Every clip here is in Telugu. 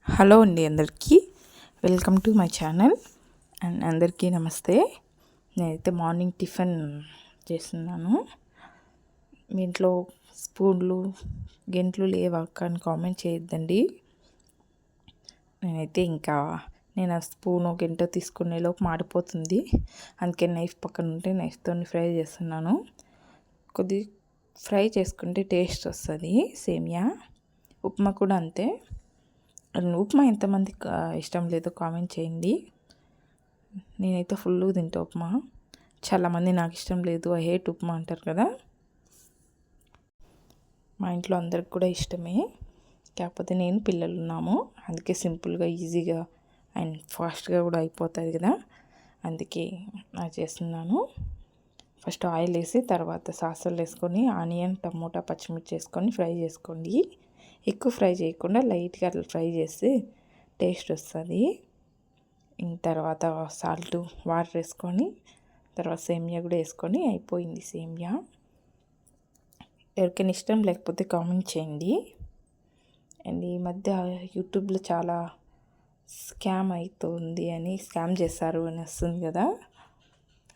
హలో అండి అందరికీ welcome to my channel and అందరికీ నమస్తే. నేనైతే మార్నింగ్ టిఫిన్ చేస్తున్నాను. మీ ఇంట్లో స్పూన్లు గెంట్లు లేవా అని కామెంట్ చేయొద్దండి. నేను ఆ స్పూను గెంటో తీసుకునేలోపు మాడిపోతుంది. అందుకే నైఫ్ పక్కన ఉంటే నైఫ్తో ఫ్రై చేస్తున్నాను. కొద్ది ఫ్రై చేసుకుంటే టేస్ట్ వస్తుంది. సేమియా ఉప్మా కూడా అంతే. ఉప్మా ఎంతమందికి ఇష్టం లేదో కామెంట్ చేయండి. నేనైతే ఫుల్గా తింటా ఉప్మా. చాలామంది నాకు ఇష్టం లేదు, ఐ హేట్ ఉప్మా అంటారు కదా. మా ఇంట్లో అందరికి కూడా ఇష్టమే. కాకపోతే నేను పిల్లలు ఉన్నాము, అందుకే సింపుల్గా ఈజీగా అండ్ ఫాస్ట్గా కూడా అయిపోతుంది కదా, అందుకే చేస్తున్నాను. ఫస్ట్ ఆయిల్ వేసి తర్వాత సాసులు వేసుకొని ఆనియన్, టమోటా, పచ్చిమిర్చి వేసుకొని ఫ్రై చేసుకోండి. ఎక్కువ ఫ్రై చేయకుండా లైట్గా అట్లా ఫ్రై చేస్తే టేస్ట్ వస్తుంది. తర్వాత సాల్ట్, వాటర్ వేసుకొని తర్వాత సేమియా కూడా వేసుకొని అయిపోయింది సేమియా. ఎవరికైనా ఇష్టం లేకపోతే కామెంట్ చేయండి. అండ్ ఈ మధ్య యూట్యూబ్లో చాలా స్కామ్ అవుతుంది అని, స్కామ్ చేస్తారు అని వస్తుంది కదా,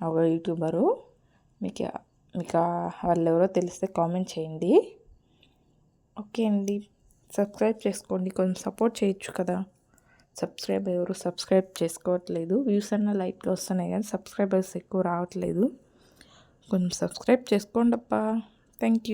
ఒక యూట్యూబరు. మీకు వాళ్ళు ఎవరో తెలిస్తే కామెంట్ చేయండి. ఓకే అండి, సబ్స్క్రైబ్ చేసుకోండి, కొంచెం సపోర్ట్ చేయొచ్చు కదా. ఎవరు సబ్స్క్రైబ్ చేసుకోవట్లేదు. వ్యూస్ అన్న లైట్గా వస్తున్నాయి కానీ సబ్స్క్రైబర్స్ ఎక్కువ రావట్లేదు. కొంచెం సబ్స్క్రైబ్ చేసుకోండి అబ్బా. Thank you.